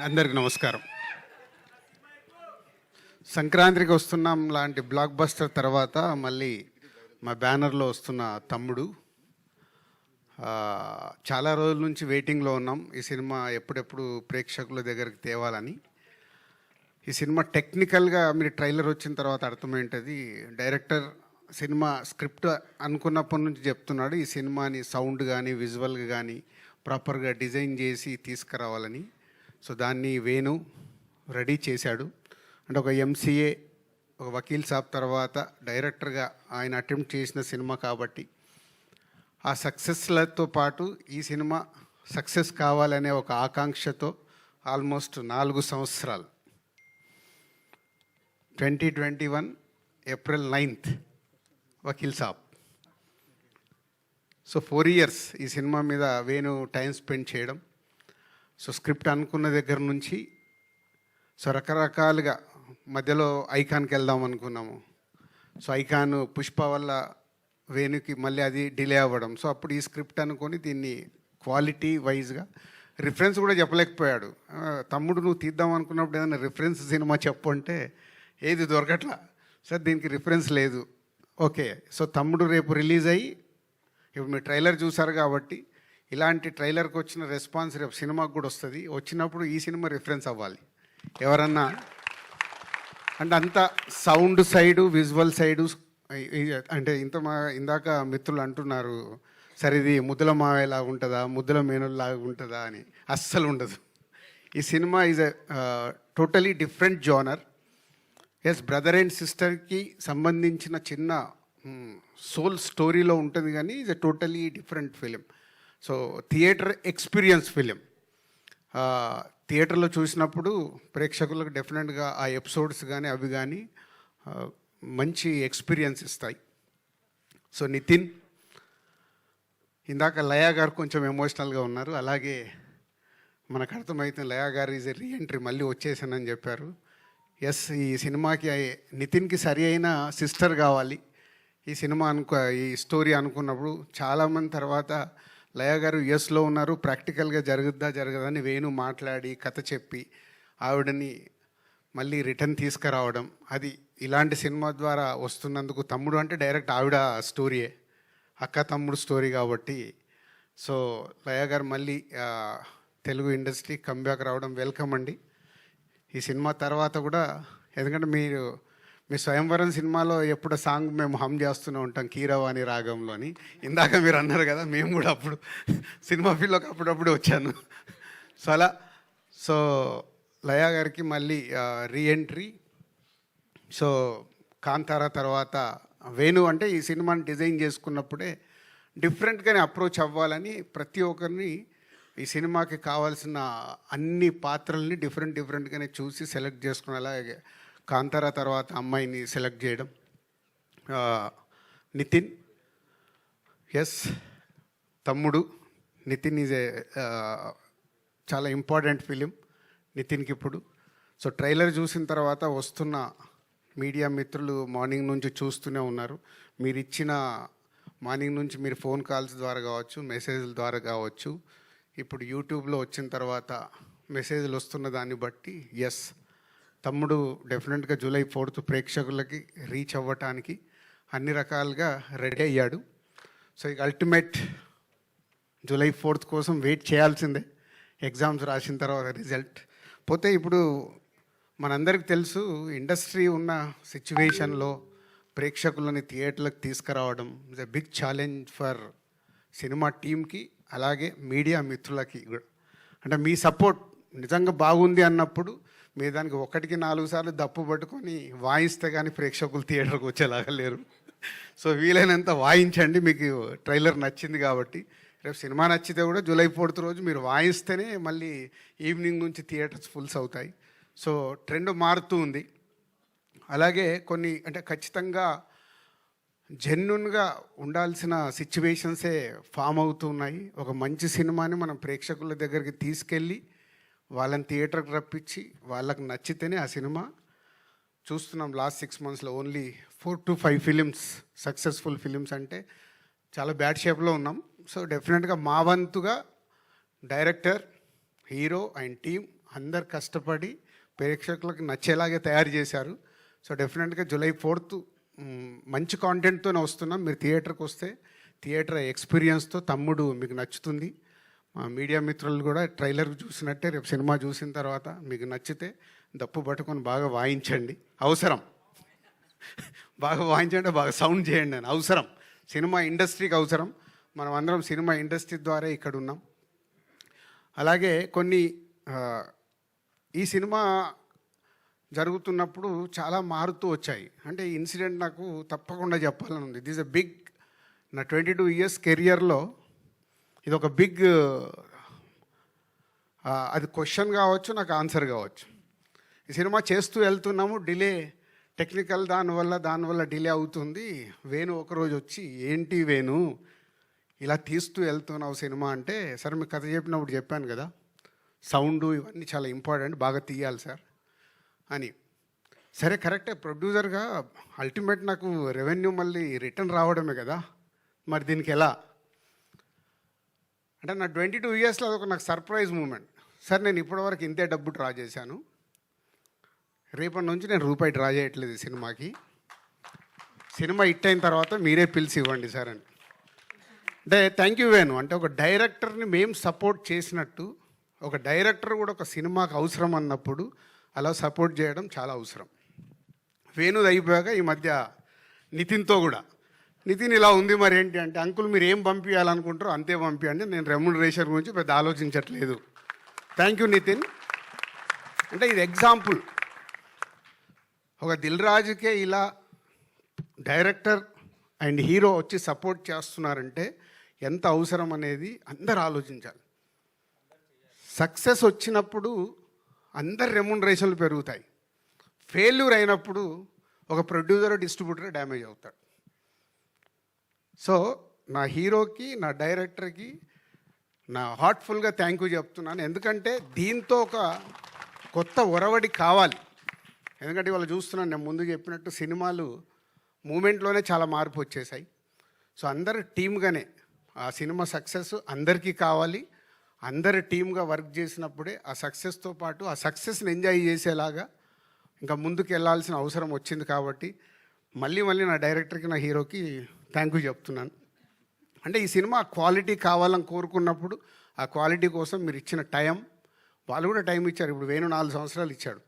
అందరికి నమస్కారం. సంక్రాంతికి వస్తున్నాం లాంటి బ్లాక్ బస్టర్ తర్వాత మళ్ళీ మా బ్యానర్లో వస్తున్న తమ్ముడు. చాలా రోజుల నుంచి వెయిటింగ్లో ఉన్నాం ఈ సినిమా ఎప్పుడెప్పుడు ప్రేక్షకుల దగ్గరికి తేవాలని. ఈ సినిమా టెక్నికల్గా మీరు ట్రైలర్ వచ్చిన తర్వాత అర్థమైంటుంది. డైరెక్టర్ సినిమా స్క్రిప్ట్ అనుకున్నప్పటి నుంచి చెప్తున్నాడు ఈ సినిమాని సౌండ్ కానీ విజువల్గా కానీ ప్రాపర్గా డిజైన్ చేసి తీసుకురావాలని. సో దాన్ని వేణు రెడీ చేశాడు. అంటే ఒక ఎంసీఏ, ఒక వకీల్ సాబ్ తర్వాత డైరెక్టర్గా ఆయన అటెంప్ట్ చేసిన సినిమా కాబట్టి ఆ సక్సెస్లతో పాటు ఈ సినిమా సక్సెస్ కావాలనే ఒక ఆకాంక్షతో ఆల్మోస్ట్ 4 సంవత్సరాలు 2021 April 9th Vakeel Saab. So 4 years ఈ సినిమా మీద వేణు టైం స్పెండ్ చేయడం. సో స్క్రిప్ట్ అనుకున్న దగ్గర నుంచి సో రకరకాలుగా మధ్యలో ఐకాన్కి వెళ్దాం అనుకున్నాము. సో ఐకాన్ పుష్ప వల్ల వేణుకి మళ్ళీ అది డిలే అవ్వడం. సో అప్పుడు ఈ స్క్రిప్ట్ అనుకొని దీన్ని క్వాలిటీ వైజ్గా రిఫరెన్స్ కూడా చెప్పలేకపోయాడు. తమ్ముడు నువ్వు తీద్దాం అనుకున్నప్పుడు ఏదైనా రిఫరెన్స్ సినిమా చెప్పు అంటే ఏది దొరకట్లా. సార్ దీనికి రిఫరెన్స్ లేదు. ఓకే, సో తమ్ముడు రేపు రిలీజ్ అయ్యి ఇప్పుడు మీరు ట్రైలర్ చూసారు కాబట్టి ఇలాంటి ట్రైలర్కి వచ్చిన రెస్పాన్స్ రేపు సినిమాకి కూడా వస్తుంది. వచ్చినప్పుడు ఈ సినిమా రిఫరెన్స్ అవ్వాలి ఎవరన్నా. అంటే అంత సౌండ్ సైడు విజువల్ సైడు అంటే ఇందాక మిత్రులు అంటున్నారు సరే ఇది ముద్దుల మావేలాగా ఉంటుందా ముద్దుల మేనుల్లాగా ఉంటుందా అని. అస్సలు ఉండదు. ఈ cinema is totally different genre. Yes, brother and సిస్టర్కి సంబంధించిన చిన్న సోల్ స్టోరీలో ఉంటుంది కానీ is a totally different film. So theatre experience film. థియేటర్లో చూసినప్పుడు ప్రేక్షకులకు డెఫినెట్గా ఆ ఎపిసోడ్స్ కానీ అవి కానీ మంచి ఎక్స్పీరియన్స్ ఇస్తాయి. సో నితిన్, ఇందాక లయా గారు కొంచెం ఎమోషనల్గా ఉన్నారు. అలాగే మనకు అర్థమవుతుంది లయా గారు ఈజ్ ఎ రీఎంట్రీ, మళ్ళీ వచ్చేసానని చెప్పారు. ఎస్, ఈ సినిమాకి నితిన్కి సరి అయిన సిస్టర్ కావాలి ఈ సినిమా ఈ స్టోరీ అనుకున్నప్పుడు చాలామంది తర్వాత లయ గారు యుఎస్లో ఉన్నారు, ప్రాక్టికల్గా జరగదని వేణు మాట్లాడి కథ చెప్పి ఆవిడని మళ్ళీ రిటర్న్ తీసుకురావడం. అది ఇలాంటి సినిమా ద్వారా వస్తున్నందుకు తమ్ముడు అంటే డైరెక్ట్ ఆవిడ స్టోరీయే, అక్క తమ్ముడు స్టోరీ కాబట్టి. సో లయ గారు మళ్ళీ తెలుగు ఇండస్ట్రీ కంబ్యాక్ రావడం వెల్కమ్ అండి. ఈ సినిమా తర్వాత కూడా ఎందుకంటే మీ స్వయంవరం సినిమాలో ఎప్పుడు సాంగ్ మేము హమ్ చేస్తూనే ఉంటాం కీరవాణి రాగంలోని. ఇందాక మీరు అన్నారు కదా, మేము కూడా అప్పుడు సినిమా ఫీల్డ్లోకి అప్పుడప్పుడు వచ్చాను. సో అలా సో లయా గారికి మళ్ళీ రీఎంట్రీ. సో కాంతారా తర్వాత వేణు అంటే ఈ సినిమాని డిజైన్ చేసుకున్నప్పుడే డిఫరెంట్గానే అప్రోచ్ అవ్వాలని ప్రతి ఒక్కరిని ఈ సినిమాకి కావాల్సిన అన్ని పాత్రల్ని డిఫరెంట్గానే చూసి సెలెక్ట్ చేసుకునేలా కాంతారా తర్వాత అమ్మాయిని సెలెక్ట్ చేయడం. నితిన్, ఎస్ తమ్ముడు నితిన్ ఈజ్ ఏ చాలా ఇంపార్టెంట్ ఫిలిం నితిన్కి ఇప్పుడు. సో ట్రైలర్ చూసిన తర్వాత వస్తున్న మీడియా మిత్రులు మార్నింగ్ నుంచి చూస్తూనే ఉన్నారు. మీరు ఇచ్చిన మార్నింగ్ నుంచి మీరు ఫోన్ కాల్స్ ద్వారా కావచ్చు, మెసేజ్ల ద్వారా కావచ్చు, ఇప్పుడు యూట్యూబ్లో వచ్చిన తర్వాత మెసేజ్లు వస్తున్న దాన్ని బట్టి ఎస్ తమ్ముడు డెఫినెట్గా July 4th ప్రేక్షకులకి రీచ్ అవ్వటానికి అన్ని రకాలుగా రెడీ అయ్యాడు. సో ఇక అల్టిమేట్ July 4th కోసం వెయిట్ చేయాల్సిందే. ఎగ్జామ్స్ రాసిన తర్వాత రిజల్ట్ పోతే ఇప్పుడు మనందరికీ తెలుసు ఇండస్ట్రీ ఉన్న సిచ్యువేషన్లో ప్రేక్షకులని థియేటర్లకు తీసుకురావడం is a big challenge for cinema టీమ్కి అలాగే మీడియా మిత్రులకి కూడా. అంటే మీ సపోర్ట్ నిజంగా బాగుంది అన్నప్పుడు మీ దానికి 1కి 4 సార్లు దప్పు పట్టుకొని వాయిస్తే కానీ ప్రేక్షకులు థియేటర్కి వచ్చేలాగా లేరు. సో వీలైనంత వాయించండి. మీకు ట్రైలర్ నచ్చింది కాబట్టి రేపు సినిమా నచ్చితే కూడా July 4th రోజు మీరు వాయిస్తేనే మళ్ళీ ఈవినింగ్ నుంచి థియేటర్స్ ఫుల్స్ అవుతాయి. సో ట్రెండ్ మారుతూ ఉంది. అలాగే కొన్ని అంటే ఖచ్చితంగా జెన్యున్గా ఉండాల్సిన సిచ్యువేషన్సే ఫామ్ అవుతున్నాయి. ఒక మంచి సినిమాని మనం ప్రేక్షకుల దగ్గరికి తీసుకెళ్ళి వాళ్ళని థియేటర్కి రప్పించి వాళ్ళకి నచ్చితేనే ఆ సినిమా చూస్తున్నాం. లాస్ట్ 6 monthsలో only 4 to 5 films successful films అంటే చాలా బ్యాడ్ షేప్లో ఉన్నాం. సో డెఫినెట్గా మా వంతుగా డైరెక్టర్, హీరో అండ్ టీమ్ అందరు కష్టపడి ప్రేక్షకులకు నచ్చేలాగే తయారు చేశారు. సో డెఫినెట్గా జూలై 4th మంచి కాంటెంట్తోనే వస్తున్నాం. మీరు థియేటర్కి వస్తే థియేటర్ ఎక్స్పీరియన్స్తో తమ్ముడు మీకు నచ్చుతుంది. మా మీడియా మిత్రులు కూడా ట్రైలర్ చూసినట్టే రేపు సినిమా చూసిన తర్వాత మీకు నచ్చితే దప్పు పట్టుకొని బాగా వాయించండి. అవసరం బాగా వాయించండి, బాగా సౌండ్ చేయండి అని అవసరం. సినిమా ఇండస్ట్రీకి అవసరం. మనం అందరం సినిమా ఇండస్ట్రీ ద్వారా ఇక్కడ ఉన్నాం. అలాగే కొన్ని ఈ సినిమా జరుగుతున్నప్పుడు చాలా మారుతూ వచ్చాయి. అంటే ఈ ఇన్సిడెంట్ నాకు తప్పకుండా చెప్పాలని ఉంది. దిస్ ఎ బిగ్, నా 22 years కెరియర్లో ఇది ఒక బిగ్, అది క్వశ్చన్ కావచ్చు, నాకు ఆన్సర్ కావచ్చు. ఈ సినిమా చేస్తూ వెళ్తున్నాము, డిలే టెక్నికల్ దానివల్ల డిలే అవుతుంది. వేణు ఒకరోజు వచ్చి, ఏంటి వేణు ఇలా తీస్తూ వెళ్తున్నావు సినిమా అంటే, సరే మీకు కథ చెప్పినప్పుడు చెప్పాను కదా, సౌండ్ ఇవన్నీ చాలా ఇంపార్టెంట్, బాగా తీయాలి సార్ అని. సరే కరెక్టే, ప్రొడ్యూసర్గా అల్టిమేట్ నాకు రెవెన్యూ మళ్ళీ రిటర్న్ రావడమే కదా, మరి దీనికి ఎలా అంటే నా 22 yearsలో అదొక నాకు సర్ప్రైజ్ మూమెంట్. సార్ నేను ఇప్పటివరకు ఇంతే డబ్బు డ్రా చేశాను, రేపటి నుంచి నేను రూపాయి డ్రా చేయట్లేదు ఈ సినిమాకి, సినిమా హిట్ అయిన తర్వాత మీరే పిలిచి ఇవ్వండి సార్ అని. అంటే థ్యాంక్ యూ వేణు. అంటే ఒక డైరెక్టర్ని మేము సపోర్ట్ చేసినట్టు ఒక డైరెక్టర్ కూడా ఒక సినిమాకి అవసరం అన్నప్పుడు అలా సపోర్ట్ చేయడం చాలా అవసరం. వేణుది అయిపోయాక ఈ మధ్య నితిన్తో కూడా, నితిన్ ఇలా ఉంది మరి ఏంటి అంటే, అంకుల్ మీరు ఏం పంపించాలనుకుంటారో అంతే పంపించండి, నేను రెమ్యునరేషన్ గురించి పెద్ద ఆలోచించట్లేదు. Thank you Nitin. అంటే ఇది ఎగ్జాంపుల్. ఒక దిల్ రాజుకే ఇలా డైరెక్టర్ అండ్ హీరో వచ్చి సపోర్ట్ చేస్తున్నారంటే ఎంత అవసరం అనేది అందరు ఆలోచించాలి. సక్సెస్ వచ్చినప్పుడు అందరు రెమ్యునరేషన్లు పెరుగుతాయి. ఫెయిల్యూర్ అయినప్పుడు ఒక ప్రొడ్యూసర్ డిస్ట్రిబ్యూటర్ డ్యామేజ్ అవుతాడు. సో నా హీరోకి, నా డైరెక్టర్కి నా హార్ట్ఫుల్గా థ్యాంక్ యూ చెప్తున్నాను. ఎందుకంటే దీంతో ఒక కొత్త ఒరవడి కావాలి. ఎందుకంటే ఇవాళ చూస్తున్నాను, నేను ముందు చెప్పినట్టు సినిమాలు మూమెంట్లోనే చాలా మార్పు వచ్చేసాయి. సో అందరు టీమ్గానే ఆ సినిమా సక్సెస్ అందరికీ కావాలి. అందరు టీమ్గా వర్క్ చేసినప్పుడే ఆ సక్సెస్తో పాటు ఆ సక్సెస్ని ఎంజాయ్ చేసేలాగా ఇంకా ముందుకు వెళ్ళాల్సిన అవసరం వచ్చింది. కాబట్టి మళ్ళీ నా డైరెక్టర్కి, నా హీరోకి థ్యాంక్ యూ చెప్తున్నాను. అంటే ఈ సినిమా క్వాలిటీ కావాలని కోరుకున్నప్పుడు ఆ క్వాలిటీ కోసం మీరు ఇచ్చిన టైం, వాళ్ళు కూడా టైం ఇచ్చారు. ఇప్పుడు వేణు 4 సంవత్సరాలు ఇచ్చాడు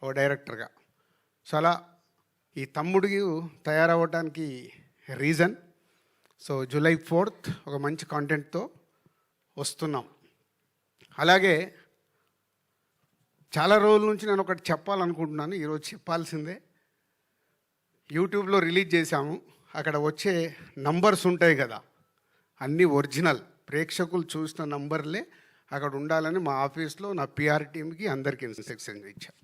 ఓ డైరెక్టర్గా. సో అలా ఈ తమ్ముడు తయారవ్వడానికి రీజన్. సో జూలై 4th ఒక మంచి కాంటెంట్తో వస్తున్నాం. అలాగే చాలా రోజుల నుంచి నేను ఒకటి చెప్పాలనుకుంటున్నాను, ఈరోజు చెప్పాల్సిందే. యూట్యూబ్లో రిలీజ్ చేశాము, అక్కడ వచ్చే నంబర్స్ ఉంటాయి కదా, అన్నీ ఒరిజినల్, ప్రేక్షకులు చూసిన నంబర్లే అక్కడ ఉండాలని మా ఆఫీస్లో నా పిఆర్ టీమ్కి అందరికీ ఇన్స్ట్రక్షన్ ఇచ్చాను.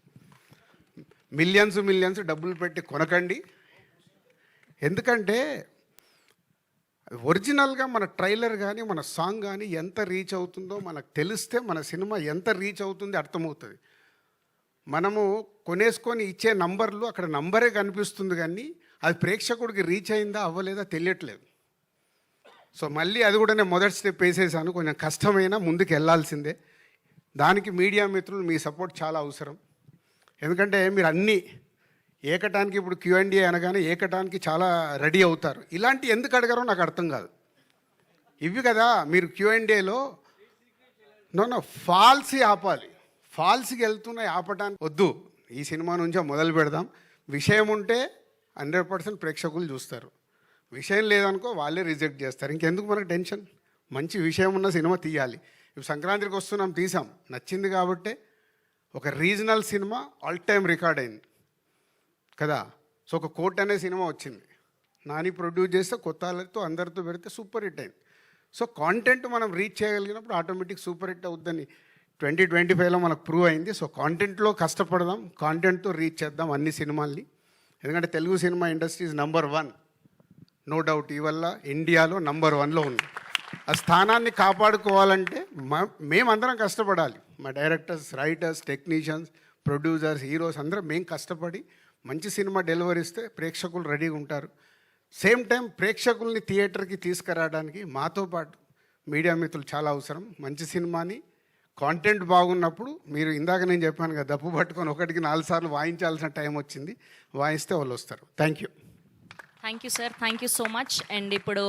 మిలియన్స్ డబ్బులు పెట్టి కొనకండి. ఎందుకంటే ఒరిజినల్గా మన ట్రైలర్ కానీ మన సాంగ్ కానీ ఎంత రీచ్ అవుతుందో మనకు తెలిస్తే మన సినిమా ఎంత రీచ్ అవుతుంది అర్థమవుతుంది. మనము కొనేసుకొని ఇచ్చే నంబర్లు అక్కడ నంబరే కనిపిస్తుంది, కానీ అది ప్రేక్షకుడికి రీచ్ అయిందా అవ్వలేదా తెలియట్లేదు. సో మళ్ళీ అది కూడా నేను మొదటి స్టెప్ వేసేసాను. కొంచెం కష్టమైనా ముందుకు వెళ్ళాల్సిందే. దానికి మీడియా మిత్రులు మీ సపోర్ట్ చాలా అవసరం. ఎందుకంటే మీరు అన్నీ ఏకటానికి, ఇప్పుడు Q&A అనగానే ఏకటానికి చాలా రెడీ అవుతారు. ఇలాంటి ఎందుకు అడగారో నాకు అర్థం కాదు. ఇవి కదా మీరు Q&Aలో నో ఫాల్స్ ఆపాలి. ఫాల్స్కి వెళ్తున్నాయి ఆపటానికి వద్దు. ఈ సినిమా నుంచే మొదలు పెడదాం. విషయం ఉంటే 100% ప్రేక్షకులు చూస్తారు, విషయం లేదనుకో వాళ్ళే రిజెక్ట్ చేస్తారు. ఇంకెందుకు మనకు టెన్షన్? మంచి విషయం ఉన్న సినిమా తీయాలి. ఇప్పుడు సంక్రాంతికి వస్తున్నాం, తీసాం, నచ్చింది కాబట్టే ఒక regional cinema all time record అయింది కదా. సో ఒక కోట్ అనే సినిమా వచ్చింది, నాని ప్రొడ్యూస్ చేస్తే కొత్త వాళ్ళతో అందరితో పెడితే సూపర్ హిట్ అయింది. సో కాంటెంట్ మనం రీచ్ చేయగలిగినప్పుడు ఆటోమేటిక్ సూపర్ హిట్ అవుద్దని 2025లో మనకు ప్రూవ్ అయింది. సో కాంటెంట్లో కష్టపడదాం, కాంటెంట్తో రీచ్ చేద్దాం అన్ని సినిమాల్ని. ఎందుకంటే Telugu cinema industry is number 1, no doubt. ఇవల్ల ఇండియాలో నంబర్ 1లో ఉంది. ఆ స్థానాన్ని కాపాడుకోవాలంటే మేమందరం కష్టపడాలి. మా directors, writers, technicians, producers, heroes అందరం మేము కష్టపడి మంచి సినిమా డెలివరీ ఇస్తే ప్రేక్షకులు రెడీగా ఉంటారు. సేమ్ టైం ప్రేక్షకుల్ని థియేటర్కి తీసుకురావడానికి మాతో పాటు మీడియా మిత్రులు చాలా అవసరం. మంచి సినిమాని కాంటెంట్ బాగున్నప్పుడు మీరు ఇందాక నేను చెప్పాను కదా, డప్పు పట్టుకొని ఒకటికి 4 సార్లు వాయించాల్సిన టైం వచ్చింది, వాయిస్తే వాళ్ళు వస్తారు. Thank you sir, thank you so much. And ఇప్పుడు